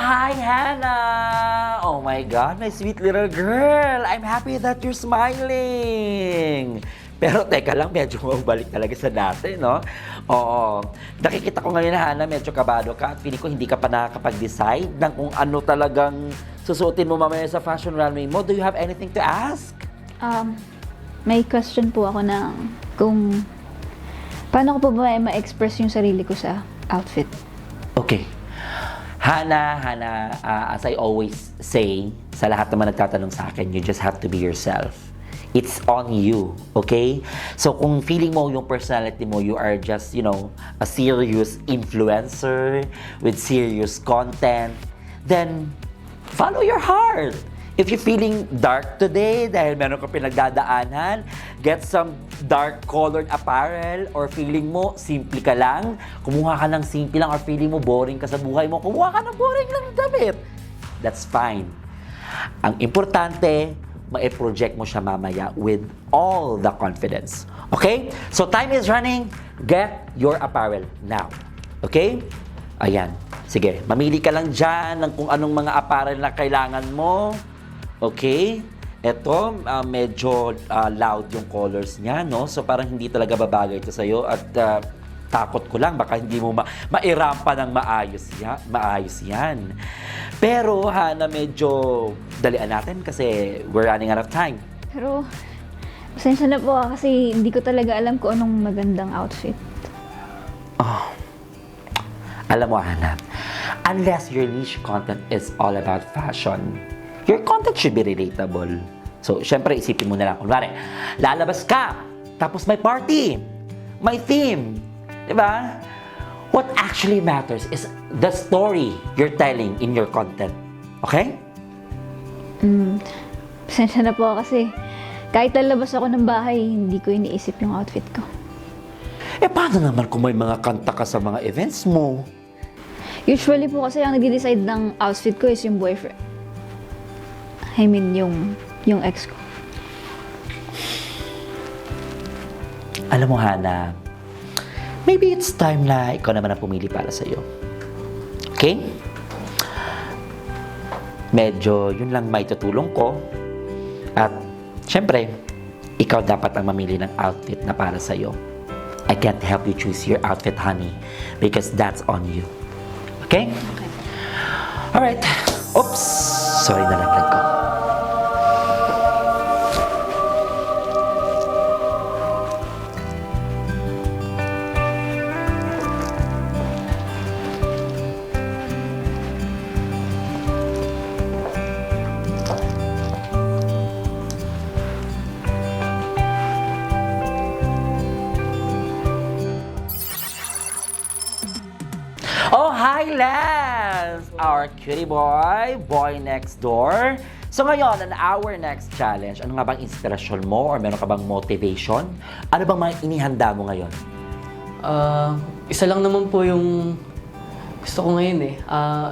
hi, Hannah! Oh my God, my sweet little girl! I'm happy that you're smiling! Pero teka lang, medyo balik talaga sa dati, no? Oo. Nakikita ko ngayon, Hannah, medyo kabado ka at feeling ko hindi ka pa nakakapag-decide ng kung ano talagang susuotin mo mamaya sa fashion runway mo. Do you have anything to ask? May question po ako na kung paano ko po ba ma-express yung sarili ko sa outfit? Okay. Hannah, as I always say, sa lahat naman nagtatanong sa akin, you just have to be yourself. It's on you, okay? So kung feeling mo yung personality mo, you are just, a serious influencer with serious content, then follow your heart. If you're feeling dark today dahil meron ka pinagdadaanan, get some dark colored apparel, or feeling mo simple ka lang, kumuha ka ng simple lang, or feeling mo boring ka sa buhay mo, kumuha ka ng boring lang damit. That's fine. Ang importante, ma-project mo siya mamaya with all the confidence. Okay? So time is running. Get your apparel now. Okay? Ayan. Sige, mamili ka lang dyan ng kung anong mga apparel na kailangan mo. Okay? Ito, medyo loud yung colors niya, no? So parang hindi talaga babagay ito sa'yo at takot ko lang, baka hindi mo mairampa ng maayos yan. Pero, Hannah, medyo dalian natin kasi we're running out of time. Pero, pasensya na po kasi hindi ko talaga alam kung anong magandang outfit. Oh. Alam mo, Hannah, unless your niche content is all about fashion, your content should be relatable. So, syempre, isipin mo na lang. Kunwari, lalabas ka, tapos may party, may theme, di ba? What actually matters is the story you're telling in your content. Okay? Pasensya na po kasi kahit lalabas ako ng bahay, hindi ko iniisip yung outfit ko. Paano naman kung may mga kanta ka sa mga events mo? Usually po kasi ang nag-decide ng outfit ko is yung boyfriend. I mean, yung ex ko. Alam mo, Hannah, maybe it's time na ikaw naman ang pumili para sa'yo. Okay? Medyo yun lang may tutulong ko. At, syempre, ikaw dapat ang mamili ng outfit na para sa'yo. I can't help you choose your outfit, honey, because that's on you. Okay? Okay. Alright. Oops! Sorry na laglag ko. Oh, hi, Lance! Our cutie boy next door. So ngayon, on our next challenge, ano nga bang inspirasyon mo or meron ka bang motivation? Ano bang mga inihanda mo ngayon? Isa lang naman po yung gusto ko ngayon eh.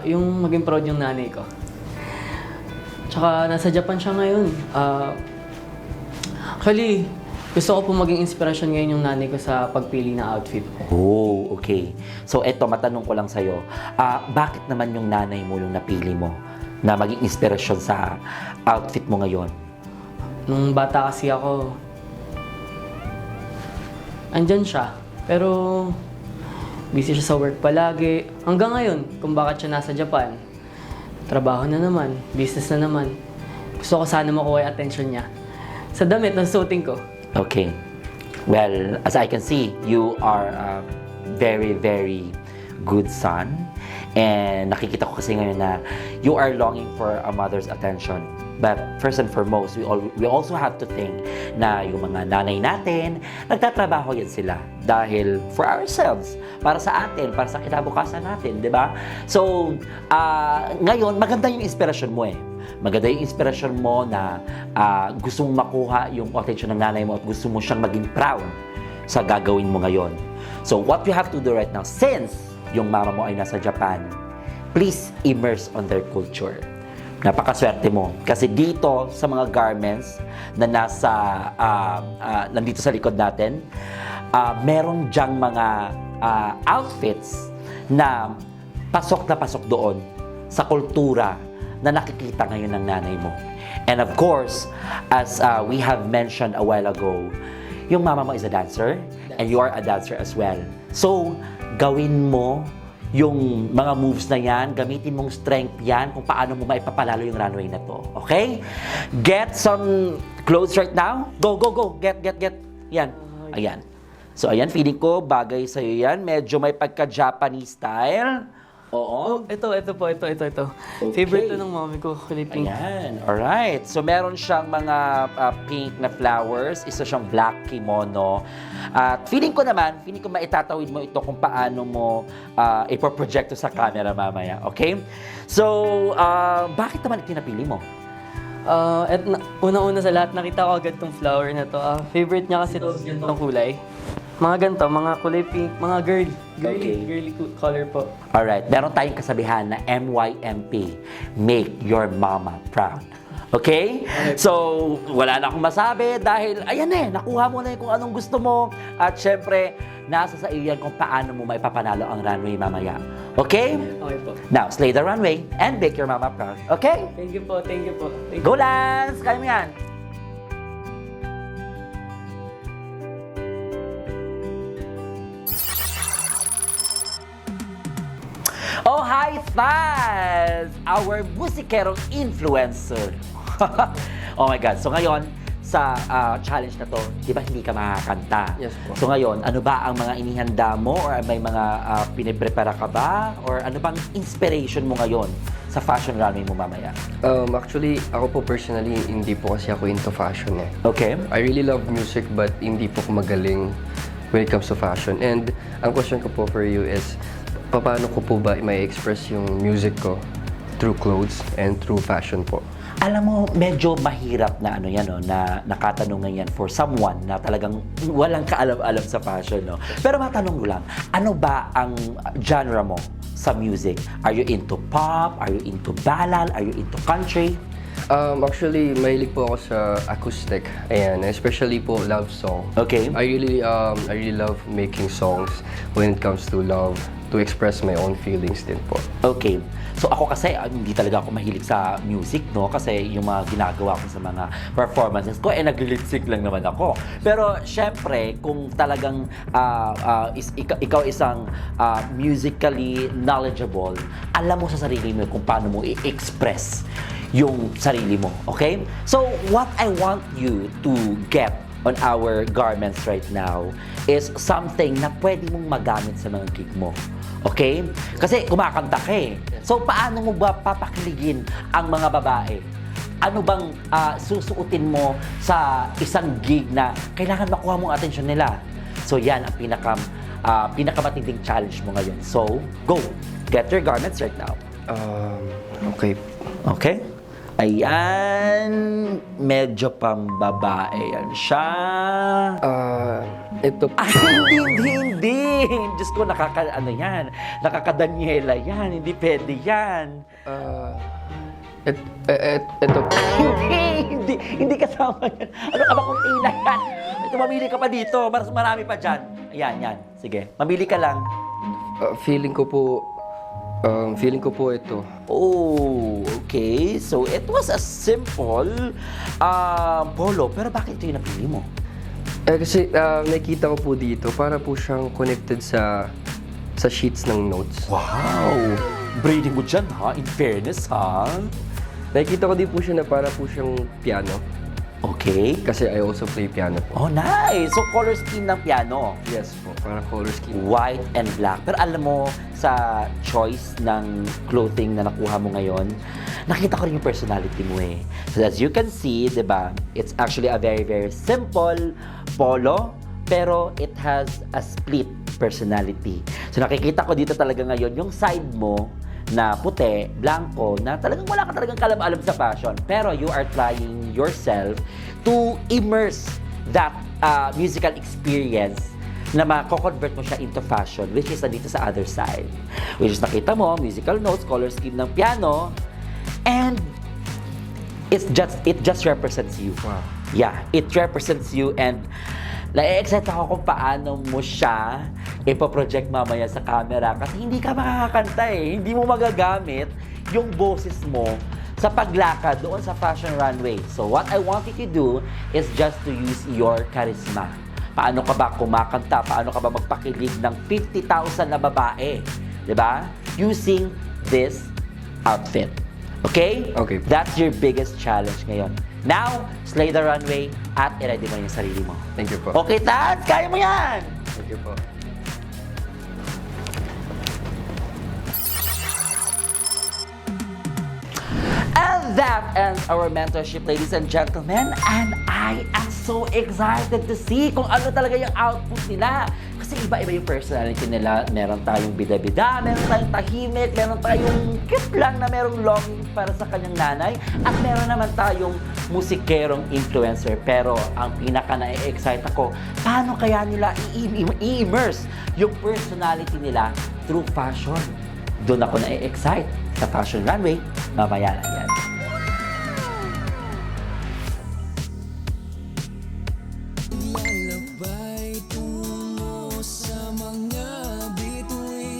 Yung maging proud yung nanay ko. Tsaka nasa Japan siya ngayon. Actually, gusto ko po maging inspirasyon ngayon yung nanay ko sa pagpili ng outfit. Oh, okay. So eto, matanong ko lang sa'yo. Bakit naman yung nanay mo yung napili mo na maging inspirasyon sa outfit mo ngayon? Nung bata kasi ako, andyan siya. Pero busy siya sa work palagi. Hanggang ngayon, kung bakit siya nasa Japan. Trabaho na naman, business na naman. Gusto ko sana makuha yung attention niya sa damit na suotin ko. Okay. Well, as I can see, you are a very, very good son. And nakikita ko kasi ngayon na you are longing for a mother's attention. But first and foremost, we also have to think na yung mga nanay natin, nagtatrabaho yan sila. Dahil for ourselves, para sa atin, para sa kinabukasan natin, di ba? So, ngayon, maganda yung inspirasyon mo eh. Maganda yung inspirasyon mo na gusto mong makuha yung attention ng nanay mo at gusto mo siyang maging proud sa gagawin mo ngayon. So, what you have to do right now, since yung mama mo ay nasa Japan, please immerse on their culture. Napakaswerte mo. Kasi dito sa mga garments na nandito sa likod natin, meron dyang mga outfits na pasok doon sa kultura na nakikita ngayon ng nanay mo. And of course, as we have mentioned a while ago, yung mama mo is a dancer and you are a dancer as well. So, gawin mo yung mga moves na yan, gamitin mong strength yan kung paano mo maipapalalo yung runway na to. Okay? Get some clothes right now. Go, go, go. Get. Yan. Ayan. So, ayan, feeling ko bagay sa'yo yan. Medyo may pagka-Japanese style. Oo. Ito. Okay. Favorite to ng mommy ko, kulay pink. Ayan, alright. So, meron siyang mga pink na flowers. Isa siyang black kimono. At feeling ko maitatawid mo ito kung paano mo ipoproject sa camera mamaya. Okay? So, bakit naman itinapili mo? Una-una sa lahat, nakita ko agad tong flower na to. Favorite niya kasi itong kulay. Mga ganito, mga kulay pink, mga girly color po. Alright, meron tayong kasabihan na MYMP. Make your mama proud. Okay? So, wala na akong masabi dahil, ayan nakuha mo na kung anong gusto mo. At syempre, nasa sa iyo yan kung paano mo maipapanalo ang runway mamaya. Okay? Okay po. Now, slay the runway and make your mama proud. Okay? Thank you po. Go, Lance! Kaya mo yan! Oh, hi, fans! Our musikerong influencer. Oh my God. So ngayon, sa challenge na to, di ba hindi ka makakanta? Yes po. So ngayon, ano ba ang mga inihanda mo? Or may mga piniprepara ka ba? Or ano bang inspiration mo ngayon sa fashion runway mo mamaya? Actually, ako po personally, hindi po kasi ako into fashion eh. Okay? I really love music but hindi po ako magaling when it comes to fashion. And ang question ko po for you is, paano ko po ba ma-express yung music ko through clothes and through fashion po? Alam mo, medyo mahirap na ano yan, no, na nakatanungan yan for someone na talagang walang kaalam-alam sa fashion, no. Pero matanong ko lang, ano ba ang genre mo sa music? Are you into pop? Are you into ballad? Are you into country? Actually, mahilig po ako sa acoustic. Ayan, especially po love song. Okay. I really love making songs when it comes to love, to express my own feelings din po. Okay. So ako kasi, hindi talaga ako mahilig sa music, no? Kasi yung mga ginagawa ko sa mga performances ko, nag-lip sync lang naman ako. Pero syempre, kung talagang ikaw isang musically knowledgeable, alam mo sa sarili mo kung paano mo i-express yung sarili mo. Okay? So what I want you to get on our garments right now is something na pwede mong magamit sa mga gig mo. Okay? Kasi kumakanta ka eh. So, paano mo ba papakiligin ang mga babae? Ano bang susuotin mo sa isang gig na kailangan makuha mong atensyon nila? So, yan ang pinakamatinding challenge mo ngayon. So, go! Get your garments right now. Okay. Okay? Ayan. Medyo pang babae yan siya. Ito po. Ay, hindi. Diyos ko, nakaka-Daniela yan. Hindi pwede yan. Ito po. hindi kasama yan. Ano ka ba kung ina yan? Ito, mamili ka pa dito. Mas marami pa dyan. Ayan, yan. Sige, mamili ka lang. Feeling ko po ito. Oh, okay. So, it was a simple polo. Pero bakit ito yung napili mo? Kasi nakita ko po dito, para po siyang connected sa sheets ng notes. Wow! Braiding mo dyan, ha? In fairness, ha? Nakikita ko din po siya na para po siyang piano. Okay. Kasi I also play piano po. Oh, nice! So, color scheme ng piano. Yes po, para color scheme. White and black. Pero alam mo, sa choice ng clothing na nakuha mo ngayon, nakita ko rin yung personality mo eh. So as you can see, di ba, it's actually a very, very simple polo, pero it has a split personality. So nakikita ko dito talaga ngayon yung side mo na puti, blanco, na talagang wala ka talagang kalam-alam sa fashion. Pero you are trying yourself to immerse that musical experience na mako-convert mo siya into fashion, which is nandito sa other side. Which is nakita mo, musical notes, color scheme ng piano, and it just represents you. Wow. Yeah, it represents you, and na-excite ako kung paano mo siya ipoproject mamaya sa camera kasi hindi ka makakakanta eh. Hindi mo magagamit yung boses mo sa paglakad doon sa fashion runway. So what I want you to do is just to use your charisma. Paano ka ba kumakanta? Paano ka ba magpakilig ng 50,000 na babae? 'Di ba? Using this outfit. Okay? Okay. That's your biggest challenge ngayon. Now, slay the runway at i-ready mo yung sarili mo. Thank you po. Okay, Tats! Kaya mo yan! Thank you po. And that ends our mentorship, ladies and gentlemen. And I am so excited to see kung ano talaga yung output nila. Kasi iba-iba yung personality nila. Meron tayong bida-bida, meron tayong tahimik, meron tayong cute lang na merong longing para sa kanyang nanay. At meron naman tayong musikerong influencer. Pero ang pinaka na-excite ako, paano kaya nila i-immerse yung personality nila through fashion? Doon ako na-excite sa fashion runway. Mamaya lang.